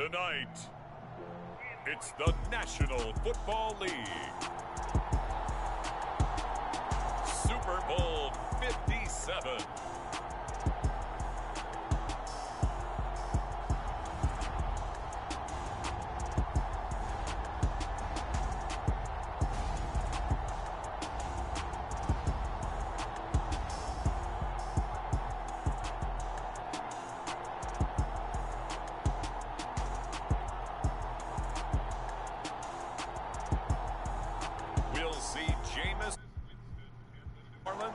Tonight, it's the National Football League. Super Bowl 57.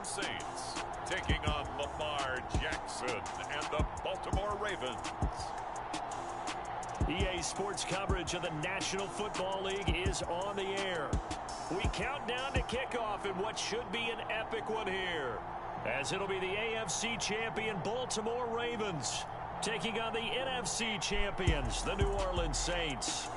Saints taking on Lamar Jackson and the Baltimore Ravens. EA Sports coverage of the National Football League is on the air. We count down to kickoff in what should be an epic one here, as it'll be the AFC champion Baltimore Ravens taking on the NFC champions, the New Orleans Saints.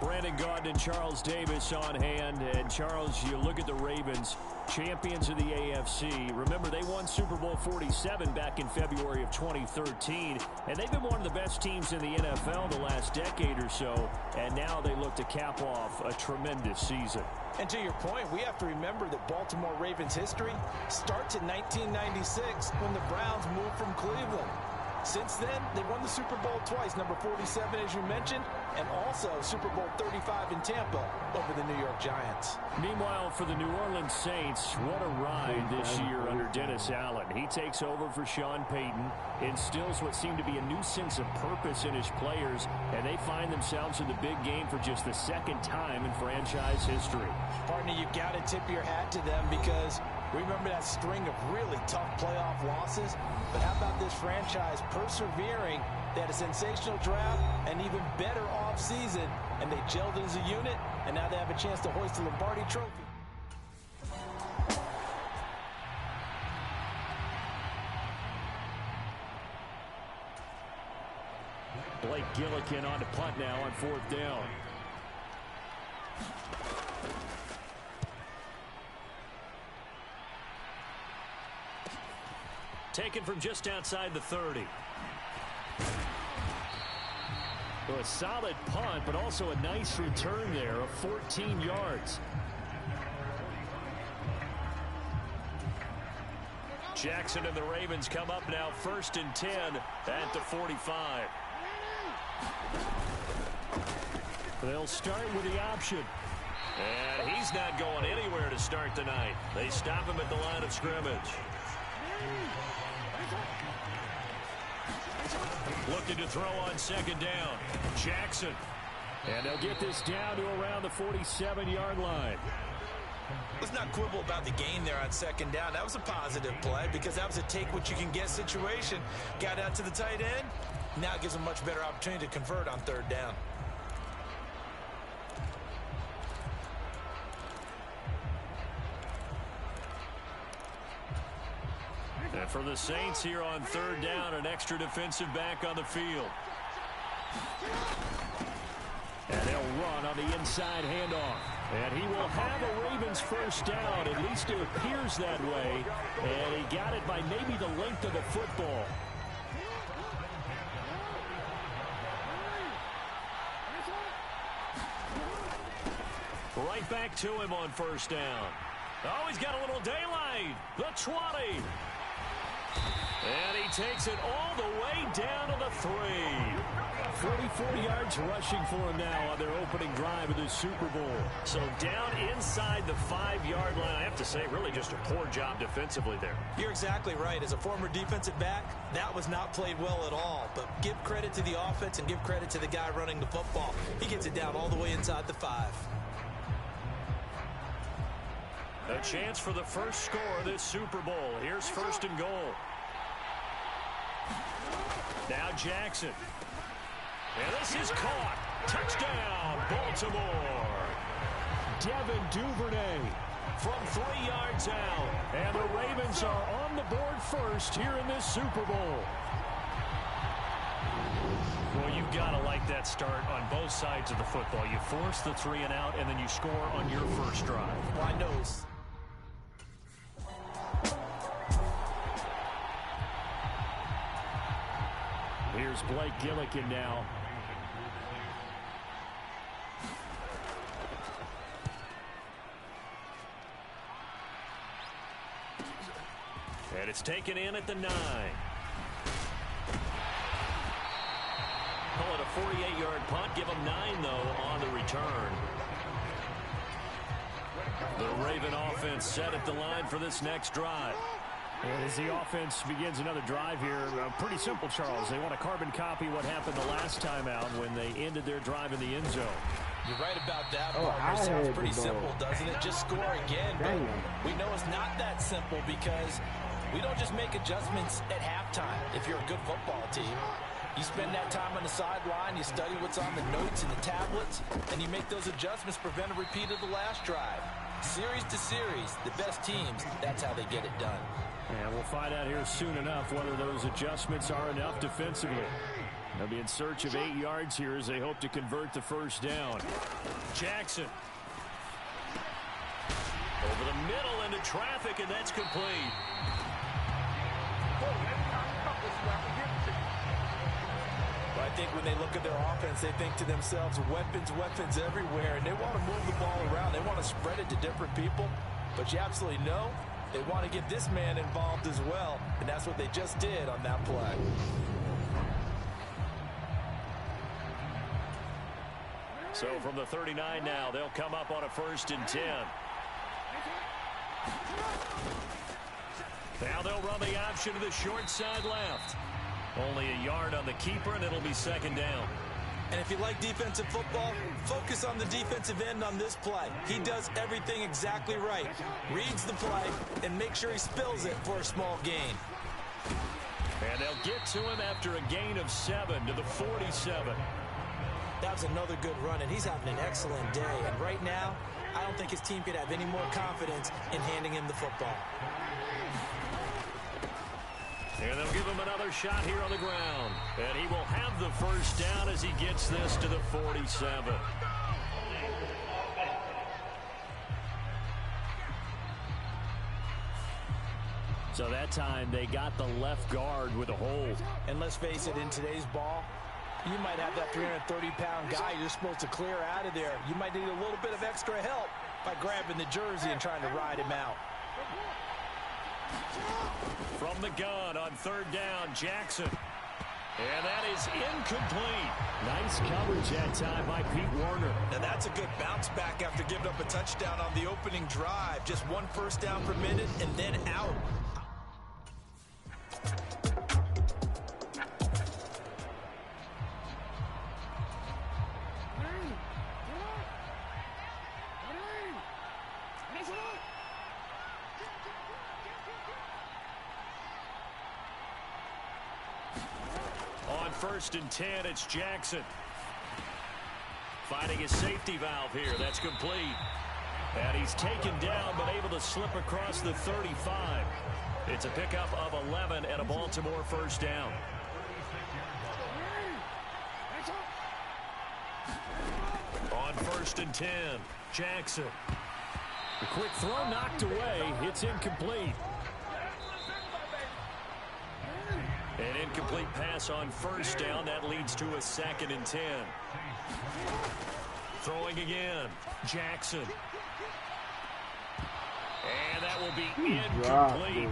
Brandon Gaudin and Charles Davis on hand. And Charles, you look at the Ravens, champions of the AFC. Remember, they won Super Bowl 47 back in February of 2013. And they've been one of the best teams in the NFL the last decade or so. And now they look to cap off a tremendous season. And to your point, we have to remember that Baltimore Ravens history starts in 1996 when the Browns moved from Cleveland. Since then, they won the Super Bowl twice, number 47, as you mentioned, and also Super Bowl 35 in Tampa over the New York Giants. Meanwhile, for the New Orleans Saints, what a ride this year under Dennis Allen. He takes over for Sean Payton, instills what seemed to be a new sense of purpose in his players, and they find themselves in the big game for just the second time in franchise history. Partner, you got to tip your hat to them because remember that string of really tough playoff losses? But how about this franchise persevering? They had a sensational draft, an even better offseason, and they gelled as a unit, and now they have a chance to hoist the Lombardi Trophy. Blake Gillikin on to punt now on fourth down. Taken from just outside the 30. So a solid punt, but also a nice return there of 14 yards. Jackson and the Ravens come up now 1st and 10 at the 45. They'll start with the option. And he's not going anywhere to start the night. They stop him at the line of scrimmage. Looking to throw on 2nd down. Jackson. And they'll get this down to around the 47-yard line. Let's not quibble about the gain there on 2nd down. That was a positive play because that was a take-what-you-can-get situation. Got out to the tight end. Now it gives them a much better opportunity to convert on 3rd down. And for the Saints here on 3rd down, an extra defensive back on the field. And they'll run on the inside handoff. And he will have a Ravens 1st down. At least it appears that way. And he got it by maybe the length of the football. Right back to him on 1st down. Oh, he's got a little daylight. The 20. And he takes it all the way down to the 3. 44 yards rushing for him now on their opening drive of the Super Bowl. So down inside the 5-yard line. I have to say, really just a poor job defensively there. You're exactly right. As a former defensive back, that was not played well at all. But give credit to the offense and give credit to the guy running the football. He gets it down all the way inside the 5. A chance for the first score of this Super Bowl. Here's 1st and goal. Now Jackson. And this is caught. Touchdown, Baltimore. Devin Duvernay from 3 yards out. And the Ravens are on the board first here in this Super Bowl. Well, you've got to like that start on both sides of the football. You force the 3 and out, and then you score on your first drive. Wide nose. Here's Blake Gillikin now And it's taken in at the 9. Call it a 48-yard punt. Give them 9, though, on the return. The Raven offense set at the line for this next drive. And as the offense begins another drive here, pretty simple, Charles. They want to carbon copy what happened the last time out when they ended their drive in the end zone. You're right about that, partner. Sounds pretty simple, doesn't it? Just score again. But we know it's not that simple because we don't just make adjustments at halftime if you're a good football team. You spend that time on the sideline, you study what's on the notes and the tablets, and you make those adjustments to prevent a repeat of the last drive. Series to series, the best teams, that's how they get it done. And we'll find out here soon enough whether those adjustments are enough defensively. They'll be in search of 8 yards here as they hope to convert the first down. Jackson. Over the middle into traffic, and that's complete. Well, I think when they look at their offense, they think to themselves, weapons, weapons everywhere, and they want to move the ball around. They want to spread it to different people, but you absolutely know they want to get this man involved as well, and that's what they just did on that play. So from the 39 now, they'll come up on a 1st and 10. Now they'll run the option to the short side left. Only a yard on the keeper, and it'll be 2nd down. And if you like defensive football, focus on the defensive end on this play. He does everything exactly right. Reads the play and make sure he spills it for a small gain. And they'll get to him after a gain of 7 to the 47. That was another good run, and he's having an excellent day. And right now, I don't think his team could have any more confidence in handing him the football. And they'll give him another shot here on the ground. And he will have the first down as he gets this to the 47. So that time they got the left guard with a hold. And let's face it, in today's ball, you might have that 330-pound guy you're supposed to clear out of there. You might need a little bit of extra help by grabbing the jersey and trying to ride him out. From the gun on 3rd down, Jackson. And that is incomplete. Nice coverage that time by Pete Werner. Now that's a good bounce back after giving up a touchdown on the opening drive. Just 1 first down per minute and then out. On 1st and 10, it's Jackson. Finding his safety valve here. That's complete. And he's taken down, but able to slip across the 35. It's a pickup of 11 and a Baltimore first down. On 1st and 10, Jackson. The quick throw knocked away. It's incomplete. An incomplete pass on 1st down. That leads to a 2nd and 10. Throwing again. Jackson. And that will be incomplete.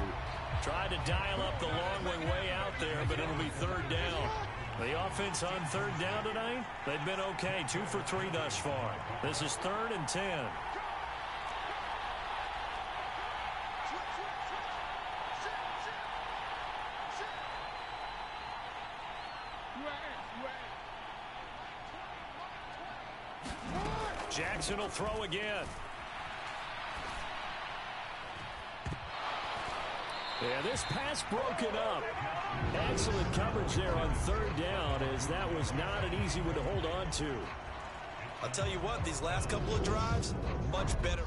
Tried to dial up the long way out there, but it'll be 3rd down. The offense on 3rd down tonight, they've been okay. 2 for 3 thus far. This is 3rd and 10. Jackson will throw again. Yeah, this pass broken up. Excellent coverage there on 3rd down, as that was not an easy one to hold on to. I'll tell you what, these last couple of drives, much better.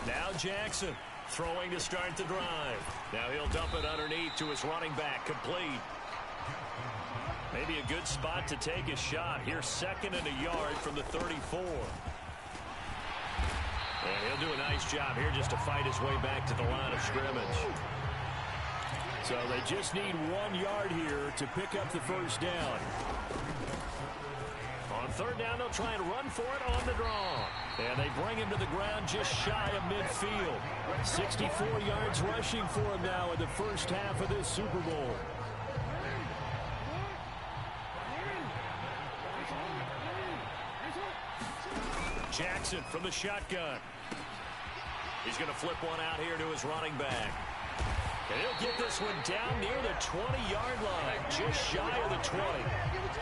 Now Jackson throwing to start the drive. Now he'll dump it underneath to his running back, complete. Maybe a good spot to take a shot. Here's 2nd and a yard from the 34. And he'll do a nice job here just to fight his way back to the line of scrimmage. So they just need 1 yard here to pick up the first down. On third down, they'll try and run for it on the draw. And they bring him to the ground just shy of midfield. 64 yards rushing for him now in the first half of this Super Bowl. Jackson from the shotgun. He's going to flip one out here to his running back. And he'll get this one down near the 20-yard line, just shy of the 20.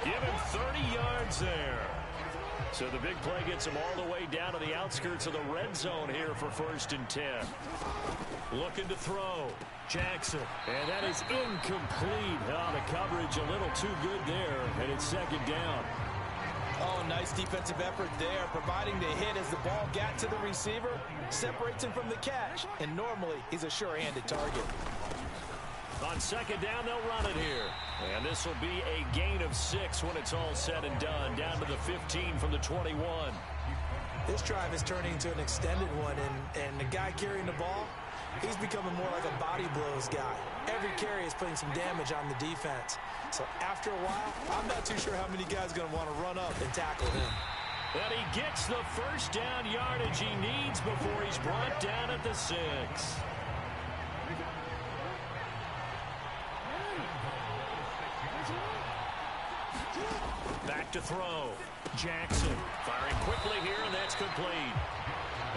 Give him 30 yards there. So the big play gets him all the way down to the outskirts of the red zone here for 1st and 10. Looking to throw. Jackson. And that is incomplete. Oh, the coverage a little too good there, and it's 2nd down. Oh, nice defensive effort there, providing the hit as the ball got to the receiver, separates him from the catch, and normally he's a sure-handed target. On 2nd down, they'll run it here. And this will be a gain of 6 when it's all said and done, down to the 15 from the 21. This drive is turning into an extended one, and the guy carrying the ball, he's becoming more like a body blows guy. Every carry is putting some damage on the defense. So after a while, I'm not too sure how many guys are going to want to run up and tackle him. And he gets the first down yardage he needs before he's brought down at the 6. Back to throw. Jackson firing quickly here, and that's complete.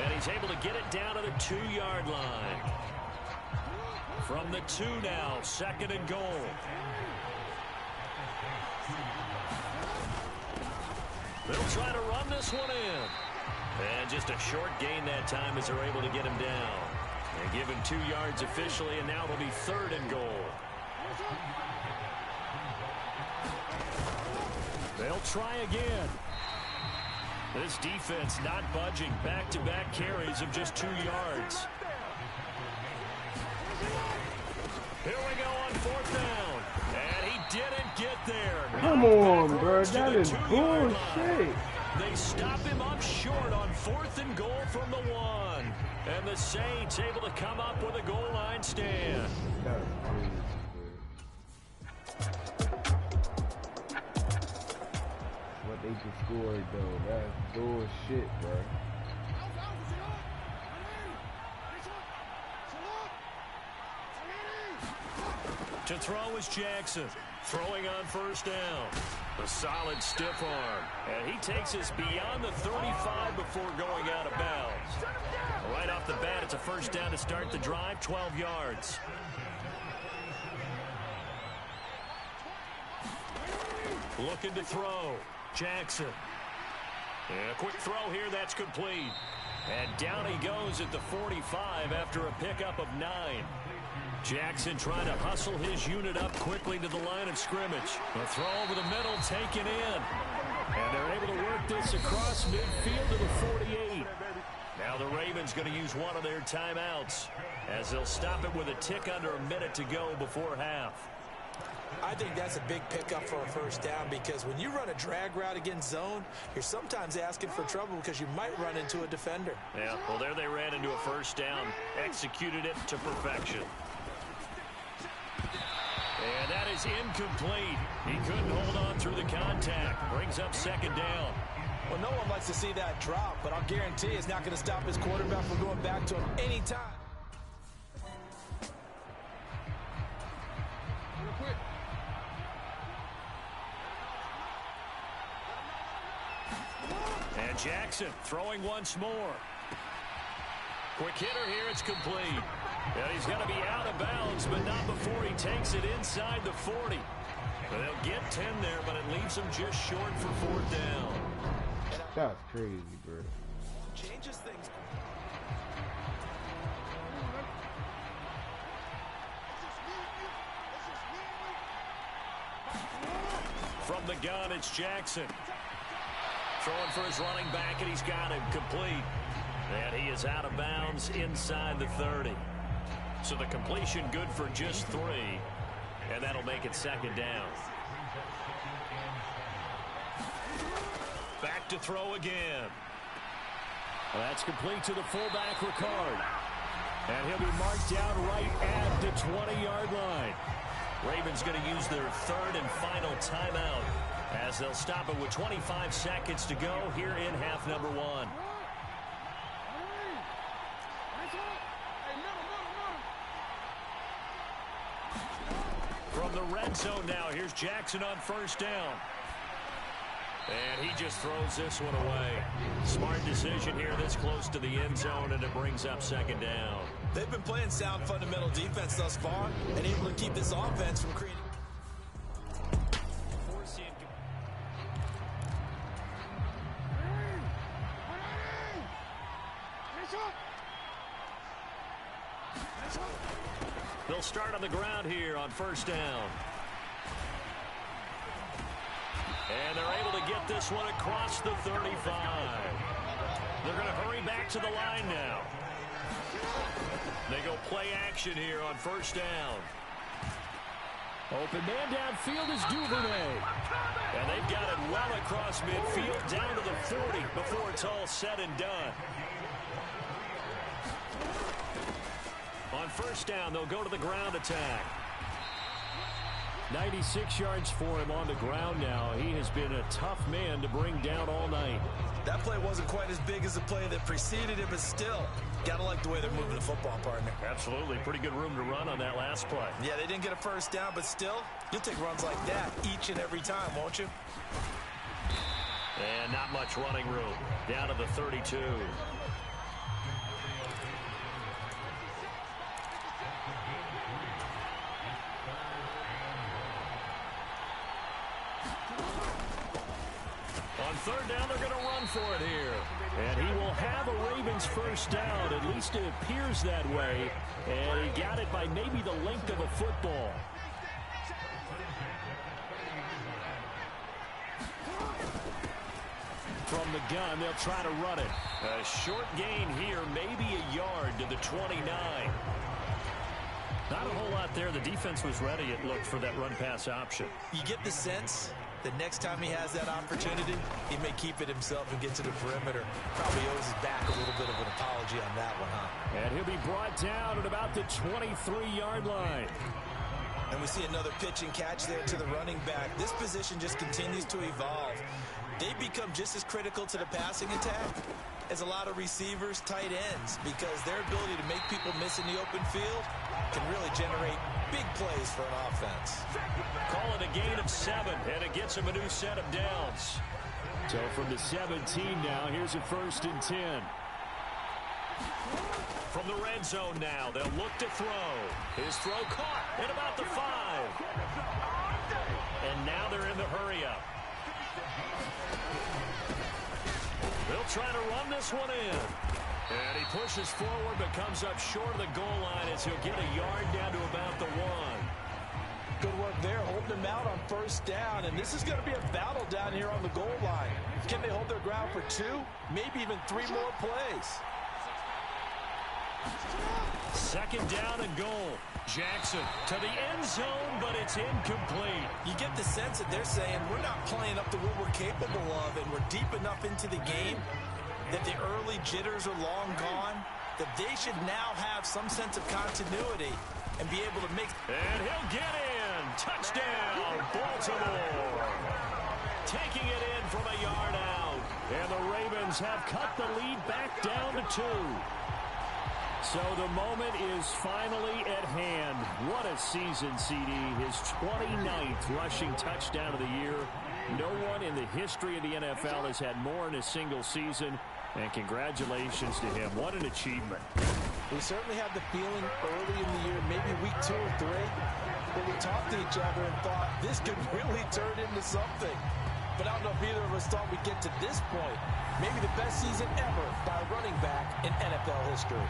And he's able to get it down to the 2-yard line. From the 2 now, 2nd and goal. They'll try to run this one in. And just a short gain that time as they're able to get him down. They give him 2 yards officially, and now it'll be 3rd and goal. They'll try again. This defense not budging. Back-to-back carries of just 2 yards. Here we go on 4th down. And he didn't get there. Come on, bro. That is bullshit. They stop him up short on 4th and goal from the 1. And the Saints able to come up with a goal line stand. That's crazy. What they just scored, though. That's bullshit, bro. To throw is Jackson. Throwing on 1st down. A solid stiff arm. And he takes us beyond the 35 before going out of bounds. Right off the bat, it's a 1st down to start the drive, 12 yards. Looking to throw. Jackson. And a quick throw here, that's complete. And down he goes at the 45 after a pickup of 9. Jackson trying to hustle his unit up quickly to the line of scrimmage. A throw over the middle taken in. And they're able to work this across midfield to the 48. Now the Ravens going to use one of their timeouts as they'll stop it with a tick under a minute to go before half. I think that's a big pickup for a 1st down because when you run a drag route against zone, you're sometimes asking for trouble because you might run into a defender. Yeah, well, there they ran into a 1st down, executed it to perfection. And that is incomplete. He couldn't hold on through the contact. Brings up 2nd down. Well, no one likes to see that drop, but I'll guarantee it's not going to stop his quarterback from going back to him anytime. And Jackson throwing once more. Quick hitter here, it's complete. And he's going to be out of bounds, but not before he takes it inside the 40. And they'll get 10 there, but it leaves them just short for 4th down. That's crazy, bro. Changes things. From the gun, it's Jackson. Throwing for his running back, and he's got him complete. And he is out of bounds inside the 30. So the completion good for just 3. And that'll make it 2nd down. Back to throw again. Well, that's complete to the fullback, Ricard. And he'll be marked down right at the 20-yard line. Ravens going to use their third and final timeout as they'll stop it with 25 seconds to go here in half number one. From the red zone now, here's Jackson on first down. And he just throws this one away. Smart decision here this close to the end zone, and it brings up second down. They've been playing sound fundamental defense thus far and able to keep this offense from creating. They'll start on the ground here on first down. And they're able to get this one across the 35. They're going to hurry back to the line now. They go play action here on first down. Open man downfield is Duvernay. And they've got it well across midfield down to the 40 before it's all said and done. On first down, they'll go to the ground attack. 96 yards for him on the ground now. He has been a tough man to bring down all night. That play wasn't quite as big as the play that preceded it, but still, gotta like the way they're moving the football, partner. Absolutely. Pretty good room to run on that last play. Yeah, they didn't get a first down, but still, you'll take runs like that each and every time, won't you? And not much running room. Down to the 32. On third down, they're going to run for it here. And he will have a Ravens first down. At least it appears that way. And he got it by maybe the length of a football. From the gun, they'll try to run it. A short gain here, maybe a yard to the 29. Not a whole lot there. The defense was ready, it looked, for that run-pass option. You get the sense that next time he has that opportunity, he may keep it himself and get to the perimeter. Probably owes his back a little bit of an apology on that one, huh? And he'll be brought down at about the 23-yard line. And we see another pitch and catch there to the running back. This position just continues to evolve. They become just as critical to the passing attack as a lot of receivers, tight ends, because their ability to make people miss in the open field can really generate big plays for an offense. Call it a gain of 7, and it gets him a new set of downs. So from the 17 now, here's a 1st and 10. From the red zone now, they'll look to throw. His throw caught at about the 5. And now they're in the hurry-up. They'll try to run this one in. And he pushes forward but comes up short of the goal line as he'll get a yard down to about the 1. Good work there, holding them out on first down. And this is going to be a battle down here on the goal line. Can they hold their ground for 2, maybe even 3 more plays? Second down and goal. Jackson to the end zone, but it's incomplete. You get the sense that they're saying we're not playing up to what we're capable of, and we're deep enough into the game that the early jitters are long gone, that they should now have some sense of continuity and be able to make. And he'll get in. Touchdown, Baltimore. Taking it in from a yard out. And the Ravens have cut the lead back down to 2. So the moment is finally at hand. What a season, CD. His 29th rushing touchdown of the year. No one in the history of the NFL has had more in a single season. And congratulations to him. What an achievement. We certainly had the feeling early in the year, maybe week 2 or 3, where we talked to each other and thought this could really turn into something. But I don't know if either of us thought we'd get to this point. Maybe the best season ever by a running back in NFL history.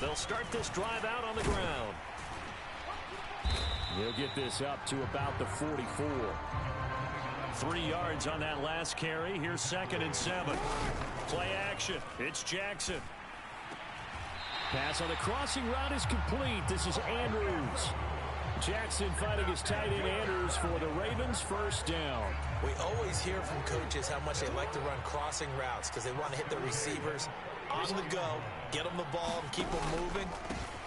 They'll start this drive out on the ground. He'll get this up to about the 44. 3 yards on that last carry. Here's 2nd and 7. Play action. It's Jackson. Pass on the crossing route is complete. This is Andrews. Jackson fighting his tight end Andrews for the Ravens. First down. We always hear from coaches how much they like to run crossing routes because they want to hit the receivers on the go, get them the ball, and keep them moving.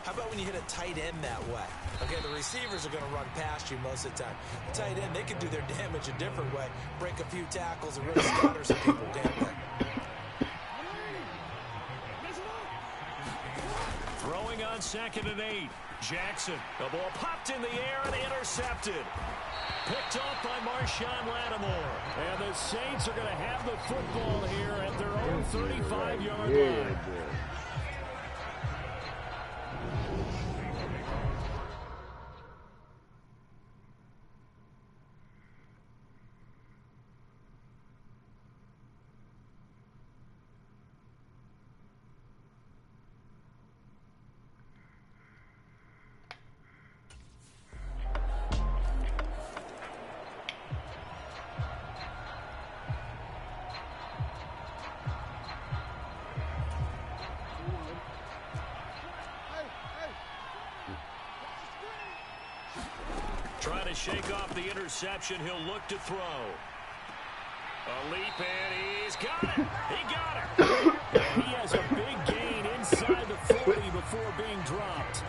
How about when you hit a tight end that way? Okay, the receivers are going to run past you most of the time. The tight end, they can do their damage a different way, break a few tackles and really scatter some people, can't they? Throwing on 2nd and 8. Jackson. The ball popped in the air and intercepted. Picked off by Marshawn Lattimore. And the Saints are going to have the football here at their own 35-yard line. Trying to shake off the interception. He'll look to throw. A leap, and he's got it. He got it. And he has a big gain inside the 40 before being dropped.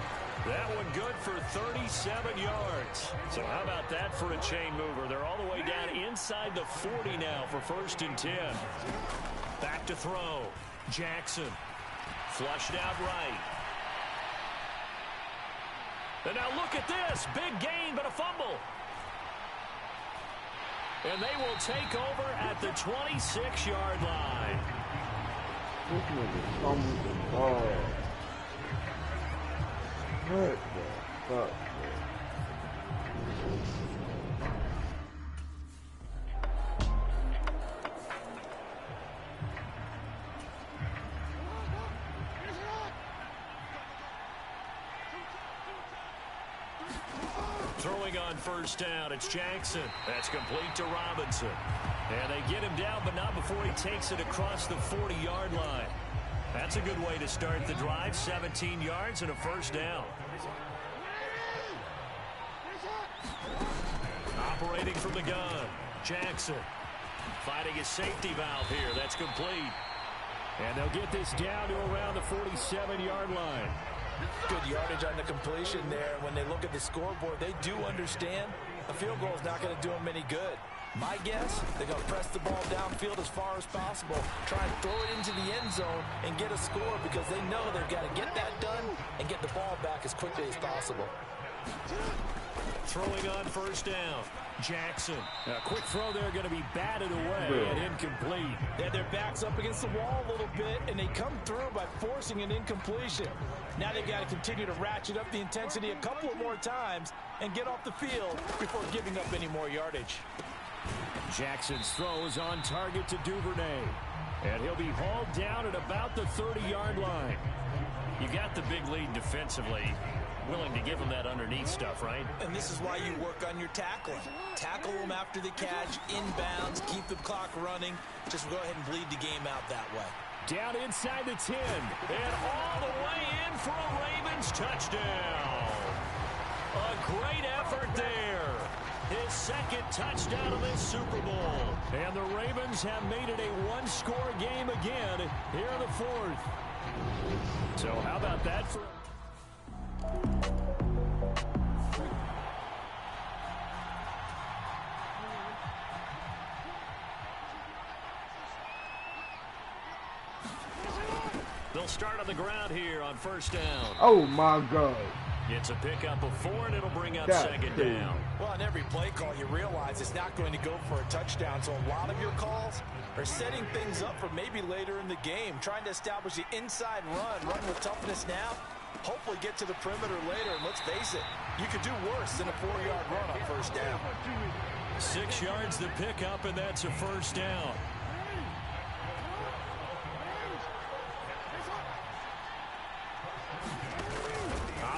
That one good for 37 yards. So how about that for a chain mover? They're all the way down inside the 40 now for 1st and 10. Back to throw. Jackson. Flushed out right. And now look at this. Big gain, but a fumble. And they will take over at the 26-yard line. This nigga fumbled the ball. What the fuck, man? Throwing on 1st down, it's Jackson. That's complete to Robinson. And they get him down, but not before he takes it across the 40-yard line. That's a good way to start the drive. 17 yards and a 1st down. Operating from the gun, Jackson. Fighting his safety valve here. That's complete. And they'll get this down to around the 47-yard line. Good yardage on the completion there. When they look at the scoreboard, they do understand a field goal is not going to do them any good. My guess, they're going to press the ball downfield as far as possible, try and throw it into the end zone and get a score because they know they've got to get that done and get the ball back as quickly as possible. Throwing on 1st down, Jackson. A quick throw there going to be batted away and incomplete. They had their backs up against the wall a little bit, and they come through by forcing an incompletion. Now they've got to continue to ratchet up the intensity a couple of more times and get off the field before giving up any more yardage. Jackson's throw is on target to Duvernay. And he'll be hauled down at about the 30-yard line. You got the big lead defensively. Willing to give him that underneath stuff, right? And this is why you work on your tackling. Tackle them after the catch, inbounds, keep the clock running. Just go ahead and bleed the game out that way. Down inside the 10. And all the way in for a Ravens touchdown. A great effort there. His 2nd touchdown of this Super Bowl. And the Ravens have made it a one-score game again here in the 4th. So how about that for... They'll start on the ground here on 1st down. Oh, my God. It's a pickup of 4, and it'll bring up That's 2nd crazy. down. Well, on every play call, you realize it's not going to go for a touchdown. So a lot of your calls are setting things up for maybe later in the game, trying to establish the inside run with toughness now, hopefully get to the perimeter later. And let's face it, you could do worse than a 4-yard run on 1st down. 6 yards the pickup, and that's a 1st down.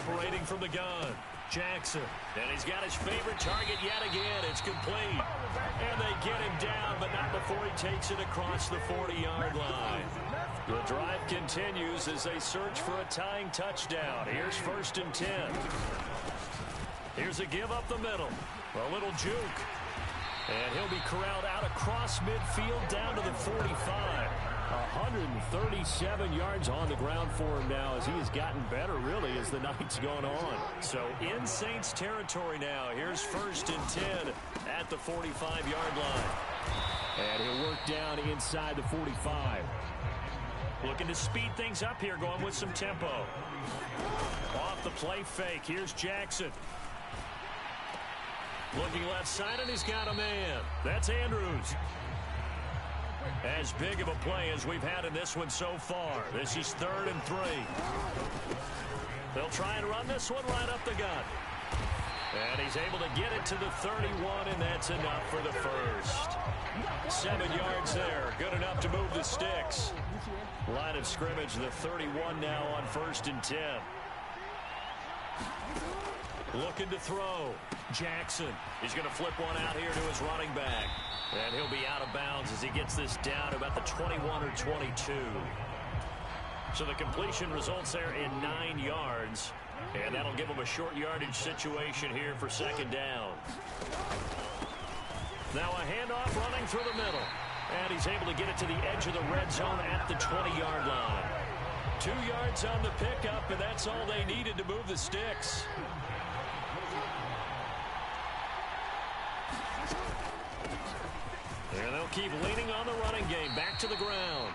operating from the gun. Jackson. And he's got his favorite target yet again. It's complete. And they get him down, but not before he takes it across the 40-yard line. The drive continues as they search for a tying touchdown. Here's 1st and 10. Here's a give up the middle. A little juke. And he'll be corralled out across midfield down to the 45. 137 yards on the ground for him now as he has gotten better, really, as the night's gone on. So in Saints territory now. Here's 1st and 10 at the 45-yard line. And he'll work down inside the 45. Looking to speed things up here, going with some tempo. Off the play fake. Here's Jackson. Looking left side, and he's got a man. That's Andrews. As big of a play as we've had in this one so far. This is 3rd and 3. They'll try and run this one right up the gut. And he's able to get it to the 31, and that's enough for the first. 7 yards there. Good enough to move the sticks. Line of scrimmage, the 31 now on 1st and 10. Looking to throw. Jackson. He's going to flip one out here to his running back. And he'll be out of bounds as he gets this down to about the 21 or 22. So the completion results there in 9 yards. And that'll give him a short yardage situation here for 2nd down. Now a handoff running through the middle. And he's able to get it to the edge of the red zone at the 20-yard line. 2 yards on the pickup, and that's all they needed to move the sticks. And they'll keep leaning on the running game. Back to the ground.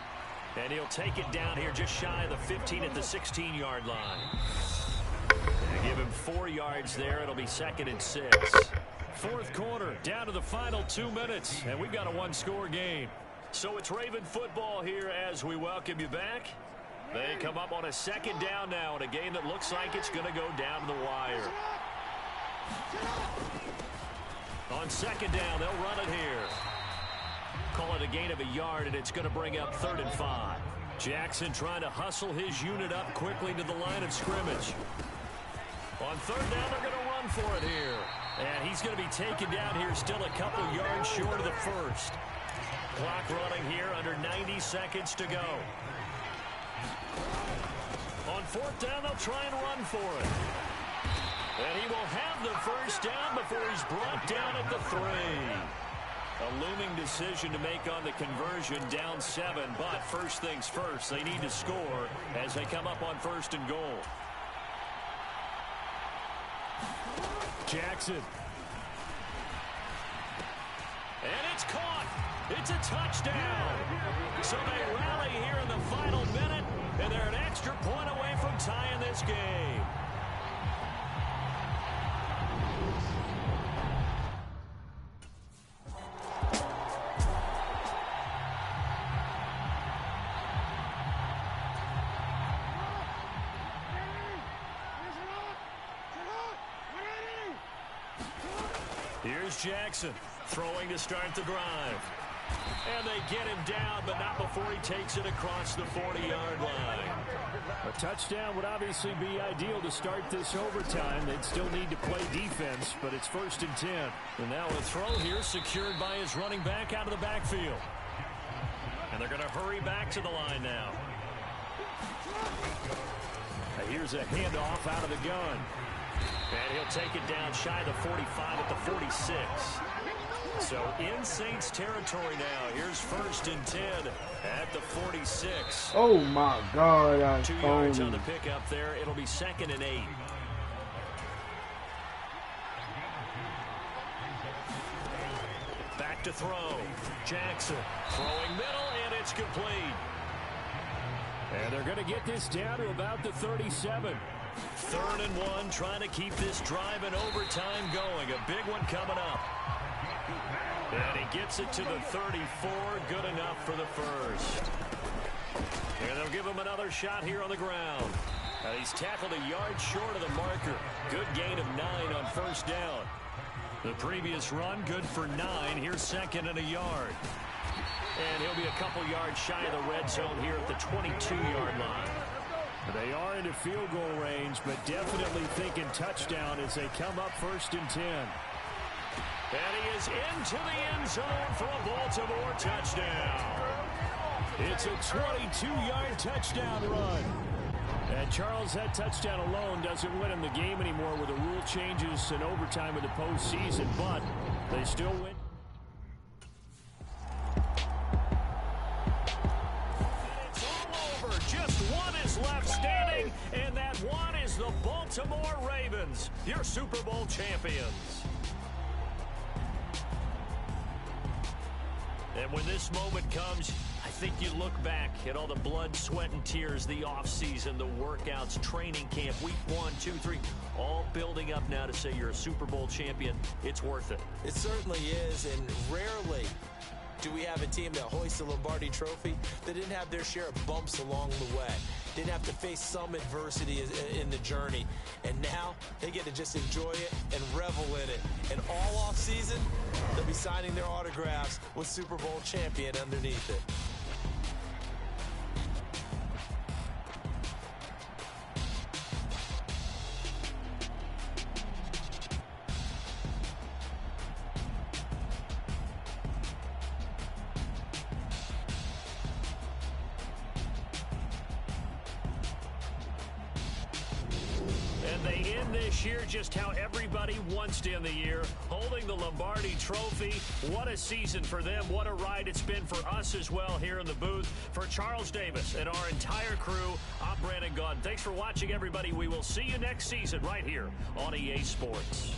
And he'll take it down here just shy of the 15 at the 16-yard line. And give him 4 yards there. It'll be 2nd and 6. 4th quarter, down to the final 2 minutes. And we've got a one-score game. So it's Raven football here as we welcome you back. They come up on a 2nd down now in a game that looks like it's going to go down to the wire. On 2nd down, they'll run it here. Call it a gain of a yard, and it's going to bring up 3rd and 5. Jackson trying to hustle his unit up quickly to the line of scrimmage. On 3rd down, they're going to run for it here. And he's going to be taken down here still a couple yards short of the first. Clock running here under 90 seconds to go. On 4th down, they'll try and run for it. And he will have the first down before he's brought down at the 3. A looming decision to make on the conversion, down 7, but first things first, they need to score as they come up on 1st and goal. Jackson. And it's caught. It's a touchdown. So they rally here in the final minute, and they're an extra point away from tying this game. Here's Jackson throwing to start the drive. And they get him down, but not before he takes it across the 40-yard line. A touchdown would obviously be ideal to start this overtime. They'd still need to play defense, but it's 1st and 10. And now a throw here secured by his running back out of the backfield. And they're going to hurry back to the line now. Here's a handoff out of the gun. And he'll take it down shy of the 45 at the 46. So in Saints territory now. Here's 1st and 10 at the 46. Oh, my God. 2 yards on the pickup there. It'll be 2nd and 8. Back to throw. Jackson throwing middle, and it's complete. And they're going to get this down to about the 37. 3rd and 1, trying to keep this drive in overtime going. A big one coming up. And he gets it to the 34. Good enough for the first. And they'll give him another shot here on the ground. And he's tackled a yard short of the marker. Good gain of 9 on 1st down. The previous run, good for 9. Here's 2nd and a yard. And he'll be a couple yards shy of the red zone here at the 22-yard line. They are into field goal range, but definitely thinking touchdown as they come up 1st and 10. And he is into the end zone for a Baltimore touchdown. It's a 22-yard touchdown run. And Charles, that touchdown alone doesn't win him the game anymore with the rule changes and overtime in the postseason, but they still win. And it's all over. Just one is left standing, and that one is the Baltimore Ravens, your Super Bowl champions. And when this moment comes, I think you look back at all the blood, sweat, and tears, the offseason, the workouts, training camp, week 1, 2, 3, all building up now to say you're a Super Bowl champion. It's worth it. It certainly is, and rarely do we have a team that hoists the Lombardi Trophy that didn't have their share of bumps along the way, didn't have to face some adversity in the journey, and now they get to just enjoy it and revel in it. And all off season, they'll be signing their autographs with Super Bowl champion underneath it. They end this year just how everybody wants to end the year, holding the Lombardi Trophy. What a season for them. What a ride it's been for us as well here in the booth. For Charles Davis and our entire crew, I'm Brandon Gaudin. Thanks for watching, everybody. We will see you next season right here on EA Sports.